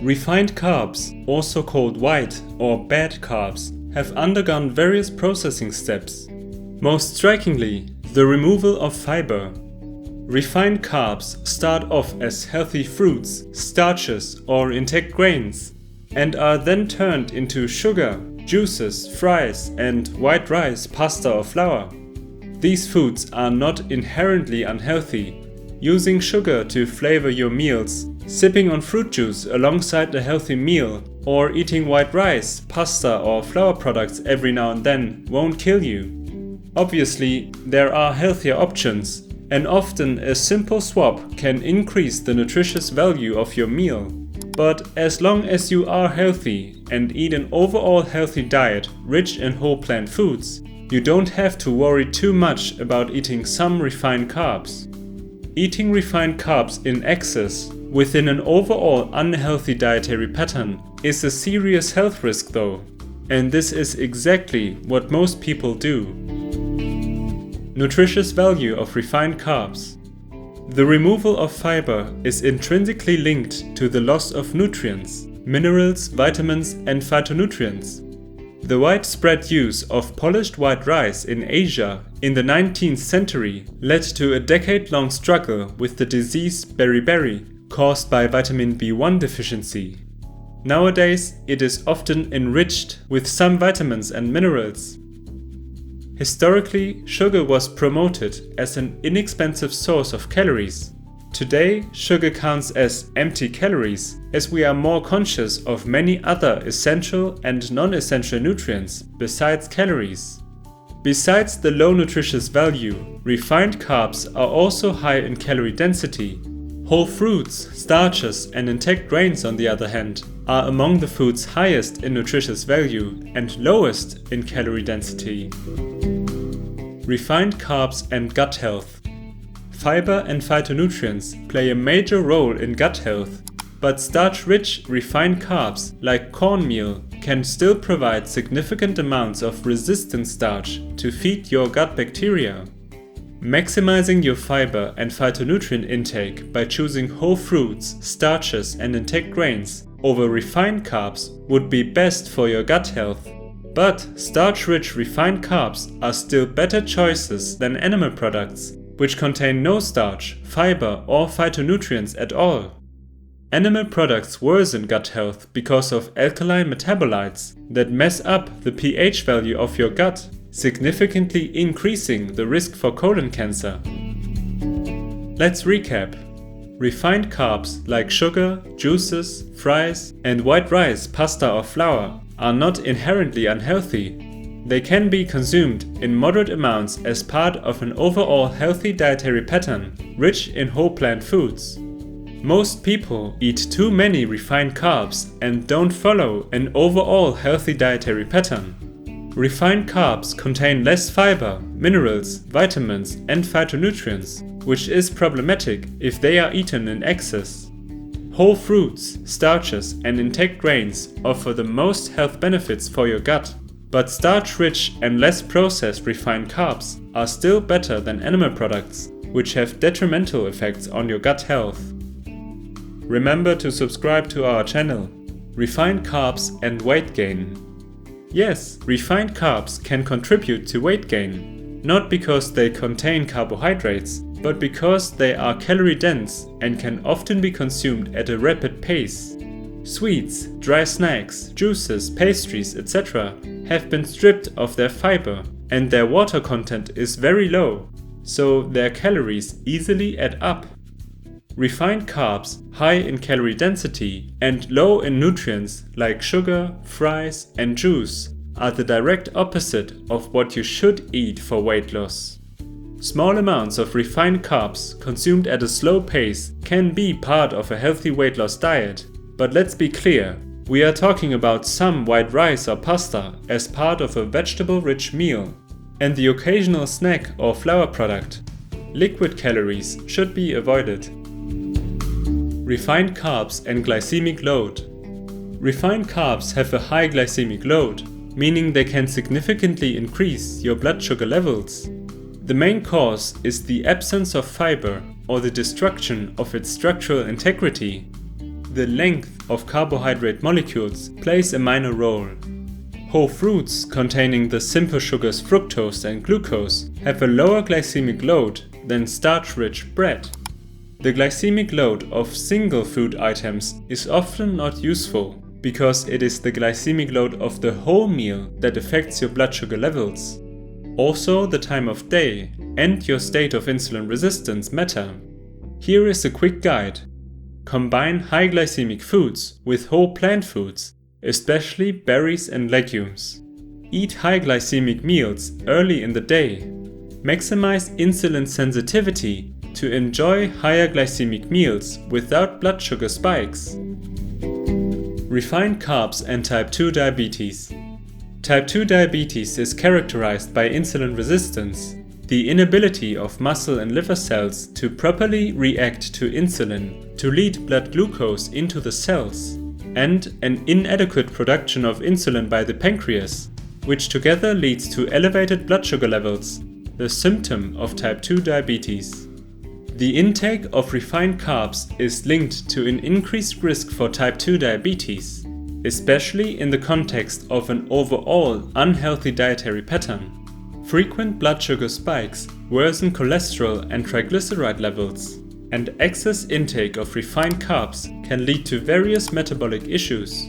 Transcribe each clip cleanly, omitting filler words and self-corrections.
Refined carbs, also called white or bad carbs, have undergone various processing steps. Most strikingly, the removal of fiber. Refined carbs start off as healthy fruits, starches or intact grains, and are then turned into sugar, juices, fries, and white rice, pasta or flour. These foods are not inherently unhealthy. Using sugar to flavor your meals, sipping on fruit juice alongside a healthy meal, or eating white rice, pasta or flour products every now and then won't kill you. Obviously, there are healthier options, and often a simple swap can increase the nutritious value of your meal. But as long as you are healthy and eat an overall healthy diet rich in whole plant foods, you don't have to worry too much about eating some refined carbs. Eating refined carbs in excess within an overall unhealthy dietary pattern is a serious health risk though, and this is exactly what most people do. Nutritious value of refined carbs. The removal of fiber is intrinsically linked to the loss of nutrients, minerals, vitamins, and phytonutrients. The widespread use of polished white rice in Asia in the 19th century led to a decade-long struggle with the disease beriberi, caused by vitamin B1 deficiency. Nowadays, it is often enriched with some vitamins and minerals. Historically, sugar was promoted as an inexpensive source of calories. Today, sugar counts as empty calories, as we are more conscious of many other essential and non-essential nutrients besides calories. Besides the low nutritious value, refined carbs are also high in calorie density. Whole fruits, starches, and intact grains, on the other hand, are among the foods highest in nutritious value and lowest in calorie density. Refined carbs and gut health. Fiber and phytonutrients play a major role in gut health, but starch-rich refined carbs like cornmeal can still provide significant amounts of resistant starch to feed your gut bacteria. Maximizing your fiber and phytonutrient intake by choosing whole fruits, starches, and intact grains over refined carbs would be best for your gut health. But starch-rich refined carbs are still better choices than animal products, which contain no starch, fiber, or phytonutrients at all. Animal products worsen gut health because of alkaline metabolites that mess up the pH value of your gut, significantly increasing the risk for colon cancer. Let's recap. Refined carbs like sugar, juices, fries, and white rice, pasta or flour are not inherently unhealthy. They can be consumed in moderate amounts as part of an overall healthy dietary pattern rich in whole plant foods. Most people eat too many refined carbs and don't follow an overall healthy dietary pattern. Refined carbs contain less fiber, minerals, vitamins, and phytonutrients, which is problematic if they are eaten in excess. Whole fruits, starches, and intact grains offer the most health benefits for your gut, but starch-rich and less processed refined carbs are still better than animal products, which have detrimental effects on your gut health. Remember to subscribe to our channel. Refined carbs and weight gain. Yes, refined carbs can contribute to weight gain, not because they contain carbohydrates, but because they are calorie dense and can often be consumed at a rapid pace. Sweets, dry snacks, juices, pastries, etc. have been stripped of their fiber, and their water content is very low, so their calories easily add up. Refined carbs, high in calorie density and low in nutrients like sugar, fries, and juice, are the direct opposite of what you should eat for weight loss. Small amounts of refined carbs consumed at a slow pace can be part of a healthy weight loss diet, but let's be clear, we are talking about some white rice or pasta as part of a vegetable-rich meal, and the occasional snack or flour product. Liquid calories should be avoided. Refined carbs and glycemic load. Refined carbs have a high glycemic load, meaning they can significantly increase your blood sugar levels. The main cause is the absence of fiber or the destruction of its structural integrity. the length of carbohydrate molecules plays a minor role. Whole fruits containing the simple sugars fructose and glucose have a lower glycemic load than starch-rich bread. The glycemic load of single food items is often not useful because it is the glycemic load of the whole meal that affects your blood sugar levels. Also, the time of day and your state of insulin resistance matter. Here is a quick guide. Combine high glycemic foods with whole plant foods, especially berries and legumes. Eat high glycemic meals early in the day. Maximize insulin sensitivity to enjoy higher glycemic meals without blood sugar spikes. Refined carbs and type 2 diabetes. Type 2 diabetes is characterized by insulin resistance, the inability of muscle and liver cells to properly react to insulin to lead blood glucose into the cells, and an inadequate production of insulin by the pancreas, which together leads to elevated blood sugar levels, the symptom of type 2 diabetes. The intake of refined carbs is linked to an increased risk for type 2 diabetes, especially in the context of an overall unhealthy dietary pattern. Frequent blood sugar spikes worsen cholesterol and triglyceride levels, and excess intake of refined carbs can lead to various metabolic issues.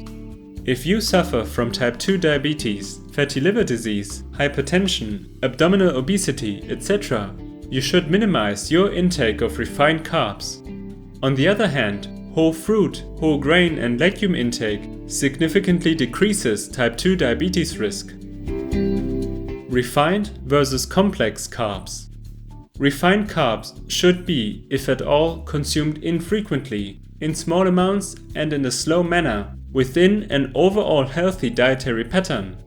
If you suffer from type 2 diabetes, fatty liver disease, hypertension, abdominal obesity, etc., you should minimize your intake of refined carbs. On the other hand, whole fruit, whole grain and legume intake significantly decreases type 2 diabetes risk. Refined versus complex carbs. Refined carbs should be, if at all, consumed infrequently, in small amounts and in a slow manner, within an overall healthy dietary pattern.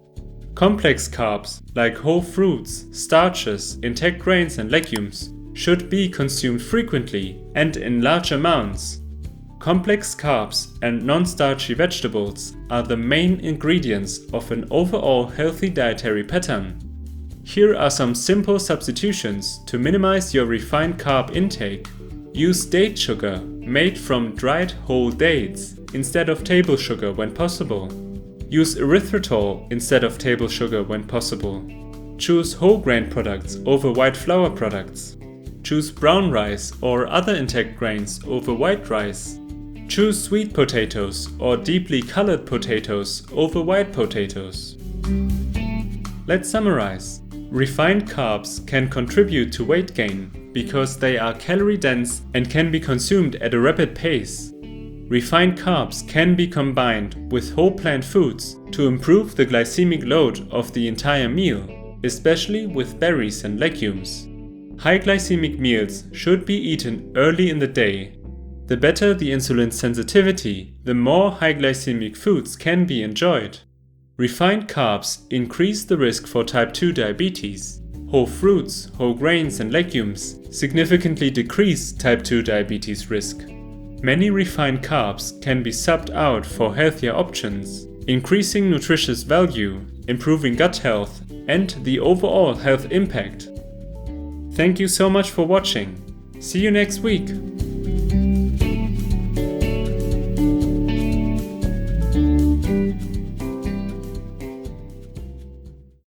Complex carbs, like whole fruits, starches, intact grains and legumes, should be consumed frequently and in large amounts. Complex carbs and non-starchy vegetables are the main ingredients of an overall healthy dietary pattern. Here are some simple substitutions to minimize your refined carb intake. Use date sugar made from dried whole dates instead of table sugar when possible. Use erythritol instead of table sugar when possible. Choose whole grain products over white flour products. Choose brown rice or other intact grains over white rice. Choose sweet potatoes or deeply colored potatoes over white potatoes. Let's summarize. Refined carbs can contribute to weight gain because they are calorie dense and can be consumed at a rapid pace. Refined carbs can be combined with whole plant foods to improve the glycemic load of the entire meal, especially with berries and legumes. High glycemic meals should be eaten early in the day. The better the insulin sensitivity, the more high glycemic foods can be enjoyed. Refined carbs increase the risk for type 2 diabetes. Whole fruits, whole grains and legumes significantly decrease type 2 diabetes risk. Many refined carbs can be subbed out for healthier options, increasing nutritious value, improving gut health, and the overall health impact. Thank you so much for watching. See you next week.